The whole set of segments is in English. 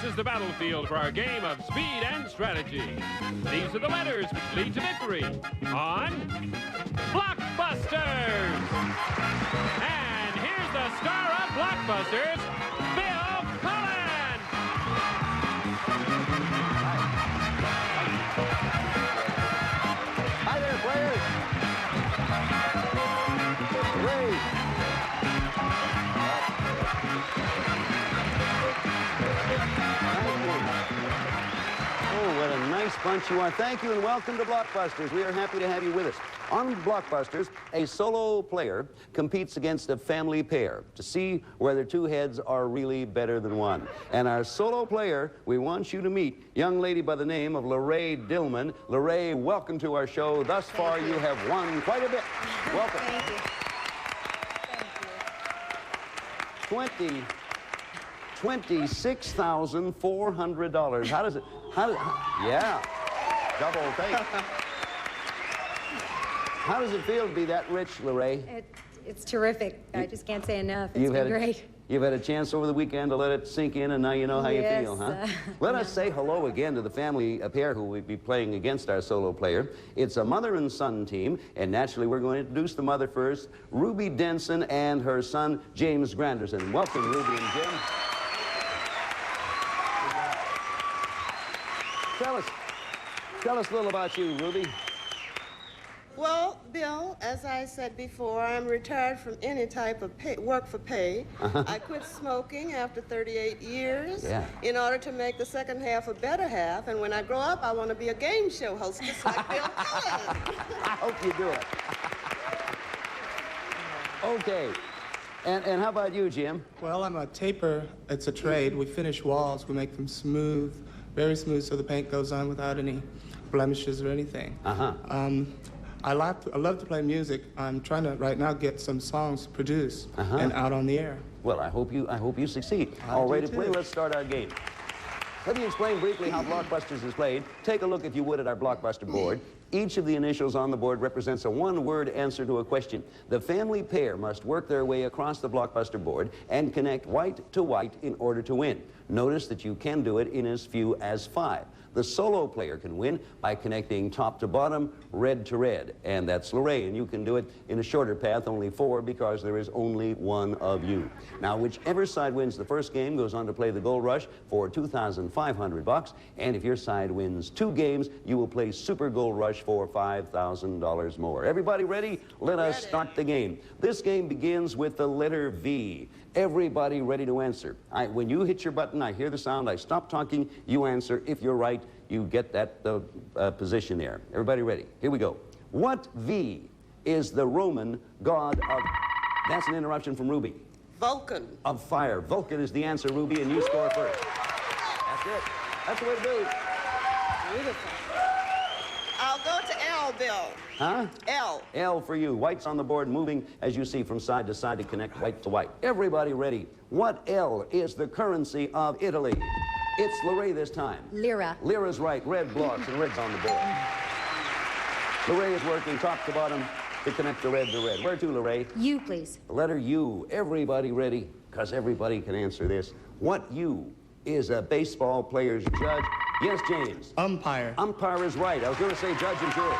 is the battlefield for our game of speed and strategy. These are the letters which lead to victory on Blockbusters. And here's the star of Blockbusters, Bill Cullen. Hi there, players. Great. Oh, what a nice bunch you are. Thank you and welcome to Blockbusters. We are happy to have you with us. On Blockbusters, a solo player competes against a family pair to see whether two heads are really better than one. And our solo player, we want you to meet young lady by the name of Lorraine Dillman. Lorraine, welcome to our show. Thus far, you have won quite a bit. Welcome. Thank you. Thank you. $26,400. How does it, yeah, double take. How does it feel to be that rich, Lorraine? It's terrific. I just can't say enough. It's been great. You've had a chance over the weekend to let it sink in, and now you know how you feel, huh? Let us say hello again to the family pair who will be playing against our solo player. It's a mother and son team, and naturally we're going to introduce the mother first, Ruby Denson and her son, James Granderson. Welcome, Ruby and Jim. Tell us a little about you, Ruby. Well, Bill, as I said before, I'm retired from any type of work for pay. I quit smoking after 38 years in order to make the second half a better half. And when I grow up, I want to be a game show host just like Bill Cullen. I hope you do it. Okay. And how about you, Jim? Well, I'm a taper. It's a trade. We finish walls. We make them smooth, very smooth, so the paint goes on without any blemishes or anything. I love to play music. I'm trying to right now get some songs produced and out on the air. Well, I hope you succeed. All ready to play? Let's start our game. Let me explain briefly how Blockbusters is played. Take a look, if you would, at our Blockbuster board. Each of the initials on the board represents a one-word answer to a question. The family pair must work their way across the Blockbuster board and connect white to white in order to win. Notice that you can do it in as few as 5. The solo player can win by connecting top to bottom, red to red. And that's Lorraine. You can do it in a shorter path, only 4, because there is only one of you. Now, whichever side wins the first game goes on to play the Gold Rush for $2,500. And if your side wins 2 games, you will play Super Gold Rush for $5,000 more. Everybody ready? Let us start the game. This game begins with the letter V. Everybody ready to answer. When you hit your button, I hear the sound, I stop talking, you answer. If you're right, you get that position there. Everybody ready? Here we go. What V is the Roman god of... That's an interruption from Ruby. Vulcan. Of fire. Vulcan is the answer, Ruby, and you score first. That's it. That's the way to do it. Beautiful. I'll go to L, Bill. Huh? L. L for you. White's on the board, moving, as you see, from side to side to connect white to white. Everybody ready? What L is the currency of Italy? It's Lorraine this time. Lira. Lira's right. Red blocks and red's on the board. Lorraine is working top to bottom to connect the red to red. Where to, Lorraine? U, please. The letter U. Everybody ready? Because everybody can answer this. What U is a baseball player's judge? Yes, James. Umpire. Umpire is right. I was going to say judge and jury.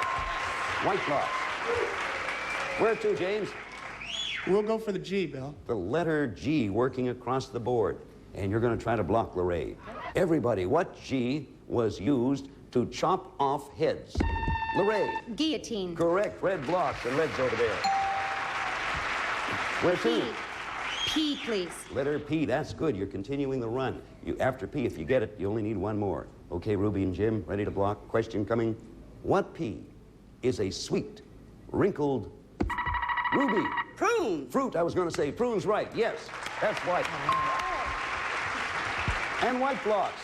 White blocks. Where to, James? We'll go for the G, Bill. The letter G working across the board. And you're going to try to block Lorraine. Everybody, what G was used to chop off heads? Lorraine. Guillotine. Correct. Red blocks and red's over there. Where to? P, please. Letter P. That's good. You're continuing the run. After P, if you get it, you only need one more. Okay, Ruby and Jim, ready to block? Question coming. What P is a sweet, wrinkled... Ruby. Prune. Fruit. I was going to say prune's right. Yes, that's white. And white blocks.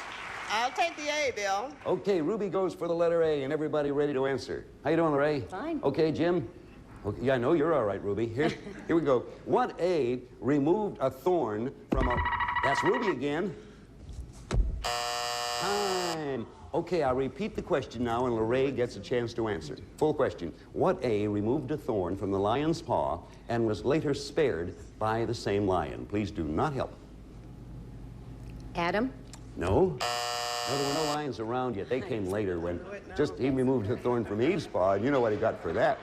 I'll take the A, Bill. Okay, Ruby goes for the letter A, and everybody ready to answer. How you doing, Lorraine? Fine. Okay, Jim? Okay, yeah, I know you're all right, Ruby. Here we go. What A removed a thorn from a... That's Ruby again. Time. Okay, I'll repeat the question now, and Lorraine gets a chance to answer. Full question. What A removed a thorn from the lion's paw and was later spared by the same lion? Please do not help. Adam. No? No, there were no lions around yet. They came later when just he removed the thorn from Eve's paw, and you know what he got for that.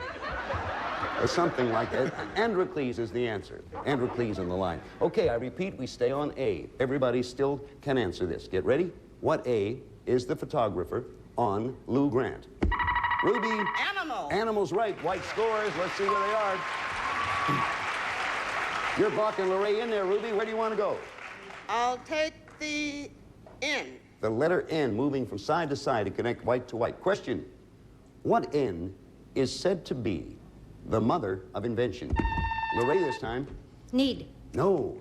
Or something like that. Androcles is the answer. Androcles in the line. Okay, I repeat, we stay on A. Everybody still can answer this. Get ready? What A is the photographer on Lou Grant? Ruby. Animal. Animal's right. White scores. Let's see where they are. You're blocking Lorraine in there, Ruby. Where do you want to go? I'll take the N. The letter N, moving from side to side to connect white to white. Question: what N is said to be the mother of invention? Lorraine this time. Need. No.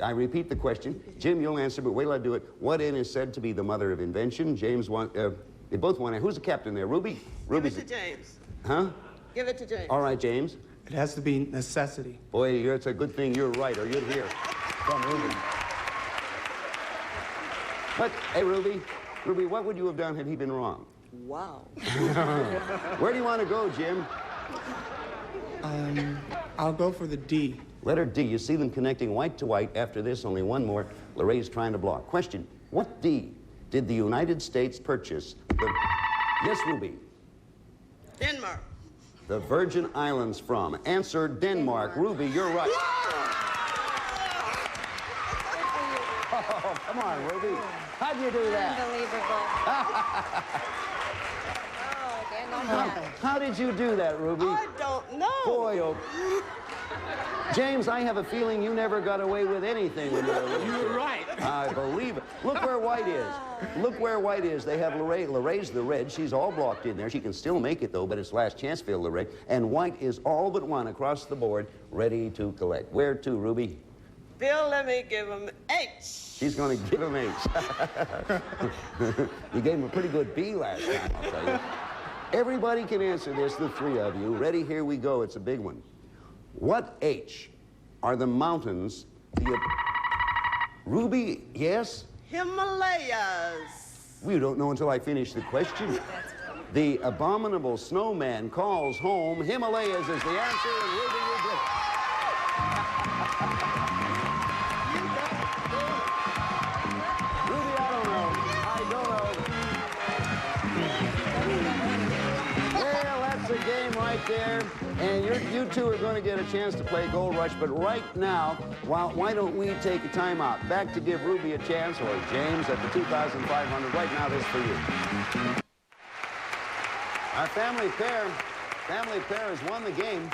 I repeat the question. Jim, you'll answer, but wait till I do it. What N is said to be the mother of invention? James they both want to. Who's the captain there? Ruby? Give it to James. Huh? Give it to James. All right, James. It has to be necessity. Boy, it's a good thing you're right, or you'd hear from Ruby. But, hey, Ruby, what would you have done had he been wrong? Wow. Where do you want to go, Jim? I'll go for the D. Letter D. You see them connecting white to white. After this, only one more. Lorraine's trying to block. Question: what D did the United States purchase? Yes, Ruby. Denmark. The Virgin Islands from. Answer: Denmark. Ruby, you're right. Oh, come on, Ruby. How'd you do that? Unbelievable. Oh, Dan, don't do that. How did you do that, Ruby? I don't know. Boy, oh. James, I have a feeling you never got away with anything when you were little. You're right. I believe it. Look where white is. Look where white is. They have Lorraine. Lorraine's the red. She's all blocked in there. She can still make it, though, but it's last chance for Lorraine. And white is all but one across the board, ready to collect. Where to, Ruby? Bill, let me give him H. She's going to give him H. You gave him a pretty good B last time, I'll tell you. Everybody can answer this, the three of you. Ready? Here we go. It's a big one. What H are the mountains? Ruby, yes? Himalayas. We don't know until I finish the question. The abominable snowman calls home. Himalayas is the answer, and Ruby, you get it. Ruby, I don't know. Well, that's a game right there. And you two are going to get a chance to play Gold Rush, but right now, why don't we take a timeout? Back to give Ruby a chance, or James at the 2,500. Right now, this is for you. Our family pair has won the game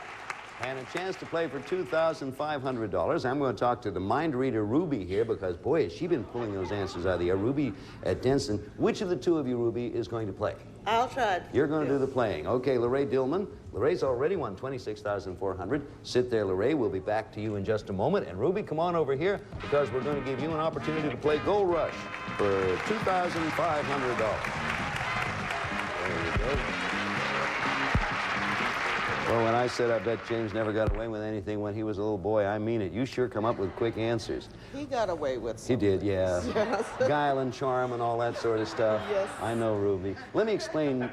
and a chance to play for $2,500. I'm going to talk to the mind reader Ruby here because, boy, has she been pulling those answers out of the air. Ruby at Denson. Which of the two of you, Ruby, is going to play? I'll try. You're going to do the playing. Okay, Lorraine Dillman. Lorraine's already won $26,400. Sit there, Lorraine. We'll be back to you in just a moment. And Ruby, come on over here because we're going to give you an opportunity to play Gold Rush for $2,500. There you go. Well, when I said I bet James never got away with anything when he was a little boy, I mean it. You sure come up with quick answers. He got away with He something. did, yeah. Yes. Guile and charm and all that sort of stuff. Yes. I know, Ruby. Let me explain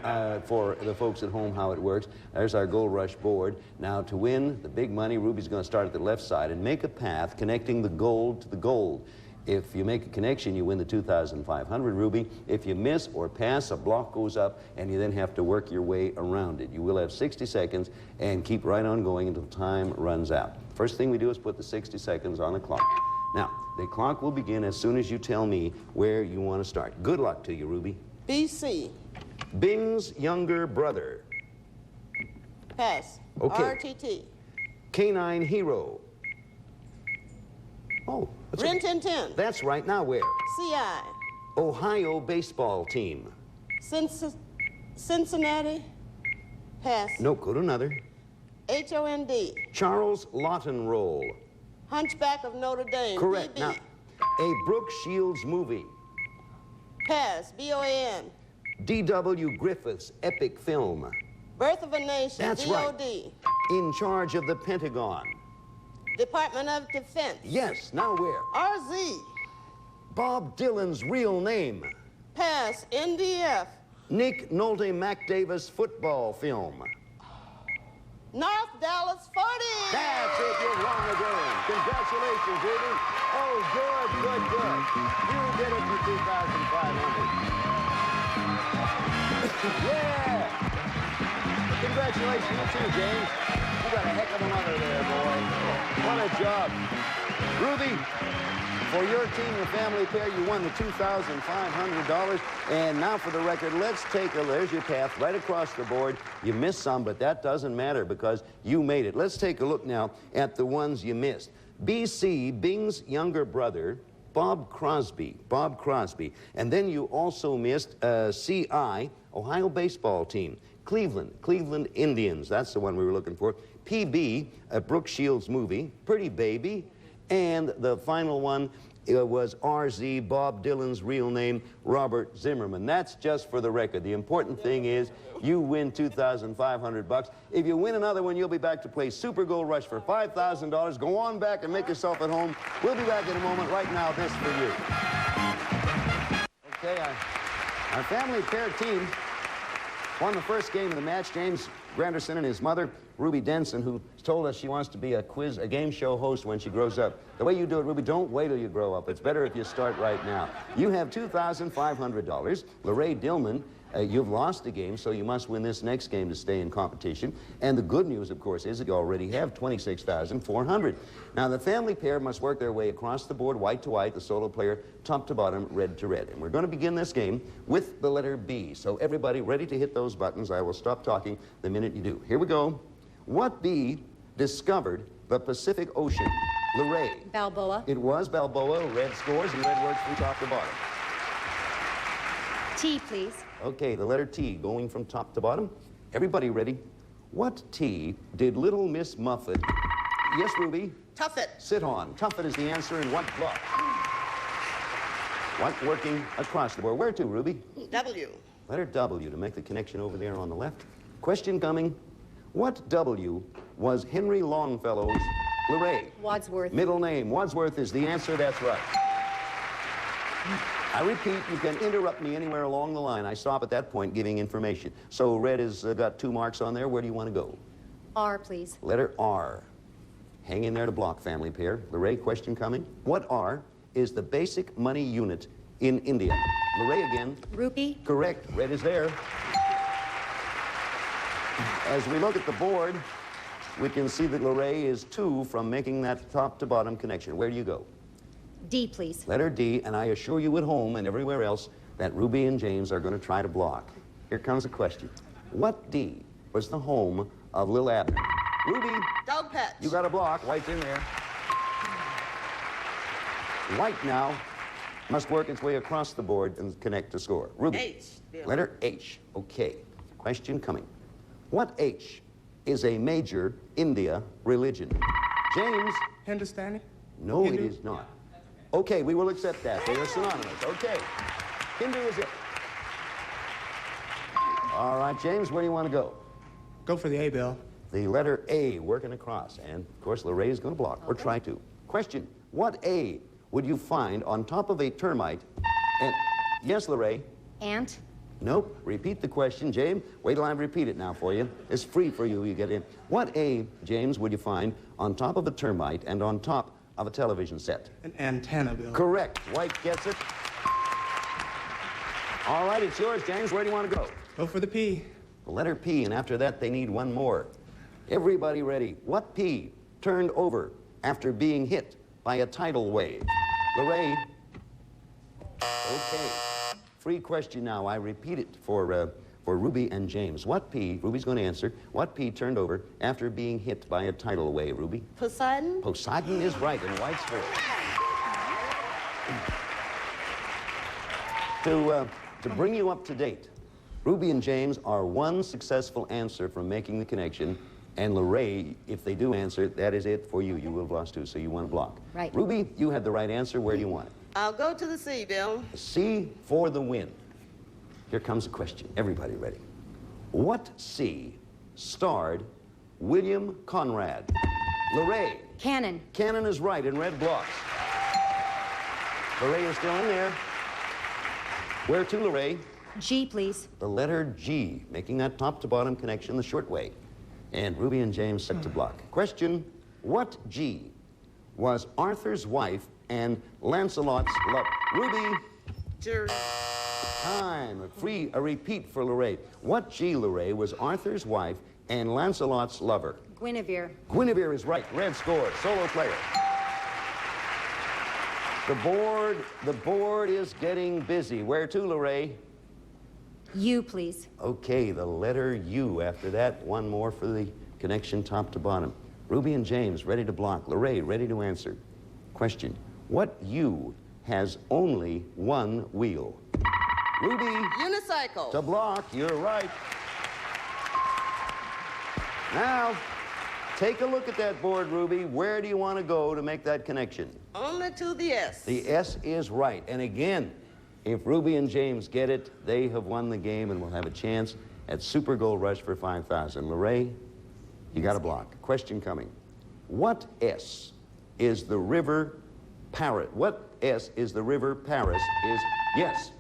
for the folks at home how it works. There's our Gold Rush board. Now, to win the big money, Ruby's going to start at the left side and make a path connecting the gold to the gold. If you make a connection, you win the $2,500, Ruby. If you miss or pass, a block goes up, and you then have to work your way around it. You will have 60 seconds and keep right on going until time runs out. First thing we do is put the 60 seconds on the clock. Now, the clock will begin as soon as you tell me where you want to start. Good luck to you, Ruby. BC. Bing's younger brother. Pass. Okay. RTT. Canine hero. Oh, that's Rin Tin Tin. That's right. Now where? CI. Ohio baseball team. Cincinnati. Pass. No, go to another. HOND. Charles Lawton Roll. Hunchback of Notre Dame. Correct. BB. Now, a Brooke Shields movie. Pass. BOAN. D.W. Griffith's epic film. Birth of a Nation. That's DOD. right. In charge of the Pentagon. Department of Defense. Yes. Now where? RZ. Bob Dylan's real name. Pass. NDF. Nick Nolte MacDavis football film. North Dallas 40. That's it. You've won the game. Congratulations, Ruby. Oh, good. good, good. You did it for 2,500. Yeah! Congratulations, you too, James. You got a heck of a mother there, boy. What a job. Ruby, for your team, the family pair, you won the $2,500. And now for the record, let's take a, there's your path right across the board. You missed some, but that doesn't matter because you made it. Let's take a look now at the ones you missed. BC, Bing's younger brother, Bob Crosby. And then you also missed CI, Ohio baseball team. Cleveland Indians, that's the one we were looking for. PB, Brooke Shields movie, Pretty Baby. And the final one was RZ, Bob Dylan's real name, Robert Zimmerman. That's just for the record. The important thing is you win $2,500. If you win another one, you'll be back to play Super Gold Rush for $5,000. Go on back and make yourself at home. We'll be back in a moment. Right now, this for you. Okay, our family pair team won the first game of the match. James Granderson and his mother, Ruby Denson, who told us she wants to be a game show host when she grows up. The way you do it, Ruby, don't wait till you grow up. It's better if you start right now. You have $2,500. Lorraine Dillman, you've lost the game, so you must win this next game to stay in competition. And the good news, of course, is that you already have $26,400. Now, the family pair must work their way across the board, white to white, the solo player, top to bottom, red to red. And we're going to begin this game with the letter B. So everybody ready to hit those buttons. I will stop talking the minute you do. Here we go. What bee discovered the Pacific Ocean? Lorraine. Balboa. It was Balboa. Red scores and red words from top to bottom. T, please. Okay, the letter T going from top to bottom. Everybody ready? What T did Little Miss Muffet? Yes, Ruby? Tuffet. Sit on. Tuffet is the answer in what block? What working across the board? Where to, Ruby? W. Letter W to make the connection over there on the left. Question coming. What W was Henry Longfellow's Lorraine? Wadsworth. Middle name. Wadsworth is the answer. That's right. I repeat, you can interrupt me anywhere along the line. I stop at that point giving information. So red has got 2 marks on there. Where do you want to go? R, please. Letter R. Hang in there to block, family pair. Lorraine, question coming. What R is the basic money unit in India? Lorraine again. Rupee. Correct. Red is there. As we look at the board, we can see that Lorraine is 2 from making that top to bottom connection. Where do you go? D, please. Letter D, and I assure you at home and everywhere else that Ruby and James are going to try to block. Here comes a question. What D was the home of Lil Abner? Ruby. Dog patch. You got a block. White's in there. White now must work its way across the board and connect to score. Ruby. H. Bill. Letter H. Okay. Question coming. What H is a major India religion? James. Hindustani? No, Hindu? it is not. Okay, we will accept that. They are synonymous. Okay. Hindu is it. All right, James, where do you want to go? Go for the A, Bill. The letter A working across. And, of course, Lorraine is going to block, or try to. Question. What A would you find on top of a termite? And, yes, Lorraine? Ant. Nope. Repeat the question, James. Wait till I repeat it now for you. It's free for you. You get in. What A, James, would you find on top of a termite and on top of a television set? An antenna, Bill. Correct. White gets it. All right, it's yours, James. Where do you want to go? Go for the P. The letter P, and after that, they need one more. Everybody ready? What P turned over after being hit by a tidal wave? Lorraine? Okay. Free question now. I repeat it for Ruby and James. What P, Ruby's going to answer, what P turned over after being hit by a tidal wave, Ruby? Poseidon. Poseidon is right, and White's first. To bring you up to date, Ruby and James are 1 successful answer from making the connection, and Lorraine, if they do answer, that is it for you. You will have lost 2, so you want to block. Right. Ruby, you had the right answer. Where do you want it? I'll go to the C, Bill. C for the win. Here comes a question. Everybody ready? What C starred William Conrad? Lorraine. Cannon. Cannon is right in red blocks. Lorraine is still in there. Where to, Lorraine? G, please. The letter G, making that top to bottom connection the short way. And Ruby and James set to block. Question, what G was Arthur's wife and Lancelot's love. Ruby. Jury. Time. A repeat for Lorraine. What G, Lorraine, was Arthur's wife and Lancelot's lover? Guinevere. Guinevere is right. Red score. Solo player. The board is getting busy. Where to, Lorraine? You, please. Okay, the letter U. After that, one more for the connection top to bottom. Ruby and James, ready to block. Lorraine, ready to answer. Question. What U has only one wheel? Ruby. Unicycle. To block, you're right. Now, take a look at that board, Ruby. Where do you want to go to make that connection? Only to the S. The S is right. And again, if Ruby and James get it, they have won the game and will have a chance at Super Gold Rush for $5,000. Lorraine, you got a block. Question coming. What S is the river Paris? What S is the river Paris? Yes.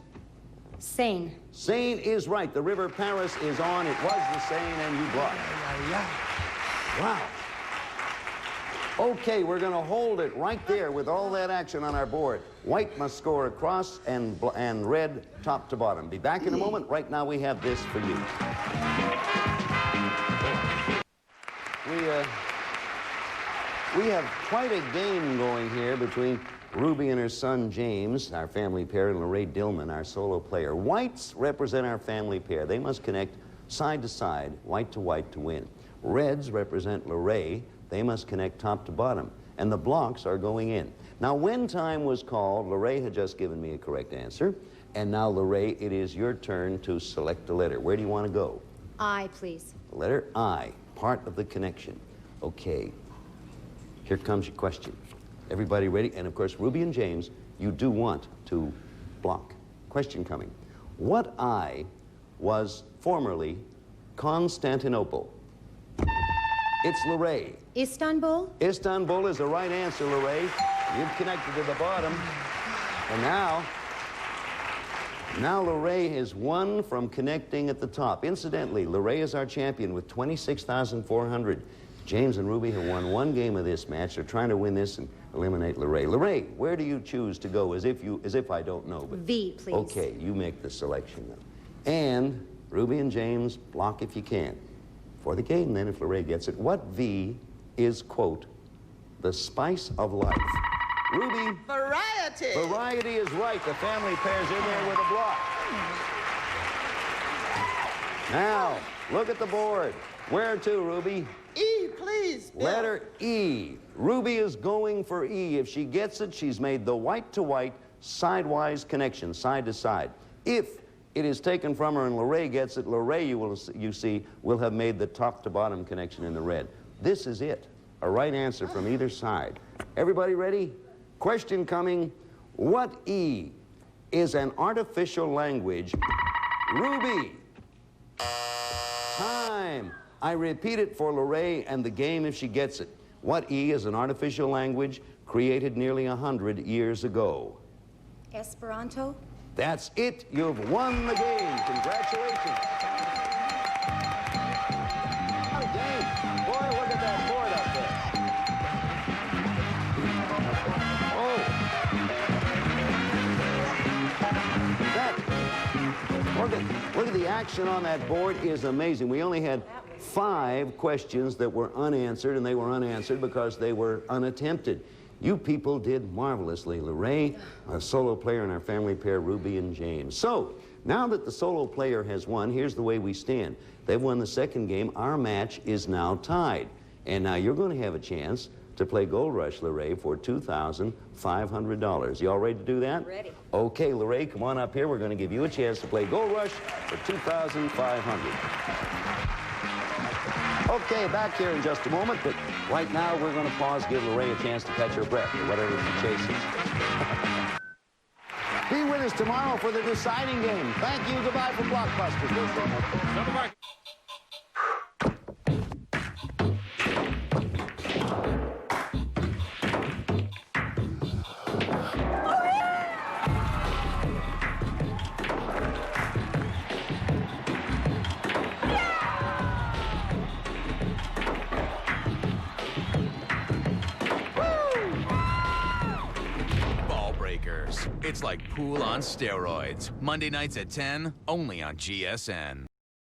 Seine. Seine is right. The river Paris is on. It was the Seine, and you blocked. Wow. Okay, we're going to hold it right there with all that action on our board. White must score across and red top to bottom. Be back in a moment. Right now we have this for you. We have quite a game going here between Ruby and her son James, our family pair, and Lorraine Dillman, our solo player. Whites represent our family pair. They must connect side to side, white to win. Reds represent Lorraine. They must connect top to bottom, and the blocks are going in. Now, when time was called, Lorraine had just given me a correct answer, and now, Lorraine, it is your turn to select a letter. Where do you want to go? I, please. The letter I, part of the connection. Okay, here comes your question. Everybody ready? And, of course, Ruby and James, you do want to block. Question coming. What I was formerly Constantinople? It's Lorraine. Istanbul? Istanbul is the right answer, Lorraine. You've connected to the bottom. And now Lorraine is one from connecting at the top. Incidentally, Lorraine is our champion with 26,400. James and Ruby have won one game of this match. They're trying to win this and eliminate Lorraine. Lorraine, where do you choose to go? As if I don't know. But V, please. Okay, you make the selection then. And Ruby and James, block if you can. For the game, then, if Lorraine gets it, what V is, quote, the spice of life? Ruby. Variety. Variety is right. The family pair's in there with a block. Now, look at the board. Where to, Ruby? E, please, Bill. Letter E. Ruby is going for E. If she gets it, she's made the white to white, sidewise connection, side to side. If it is taken from her and Lorraine gets it, Lorraine, you see, will have made the top to bottom connection in the red. This is it. A right answer from either side. Everybody ready? Question coming. What E is an artificial language? Ruby. Time. I repeat it for Lorraine and the game if she gets it. What E is an artificial language created nearly 100 years ago? Esperanto? That's it. You've won the game. Congratulations. Oh, James. Boy, look at that board up there. Oh. Look at the action on that board is amazing. We only had 5 questions that were unanswered, and they were unanswered because they were unattempted. You people did marvelously. Lorraine, a solo player, and our family pair, Ruby and James. So, now that the solo player has won, here's the way we stand. They've won the second game. Our match is now tied. And now you're going to have a chance to play Gold Rush, Lorraine, for $2,500. You all ready to do that? Ready. Okay, Lorraine, come on up here. We're going to give you a chance to play Gold Rush for $2,500. Okay, back here in just a moment, but right now we're going to pause, give Lorraine a chance to catch her breath or whatever she chases. Be with us tomorrow for the deciding game. Thank you. Goodbye from Blockbusters. Blockbusters. It's like pool on steroids. Monday nights at 10, only on GSN.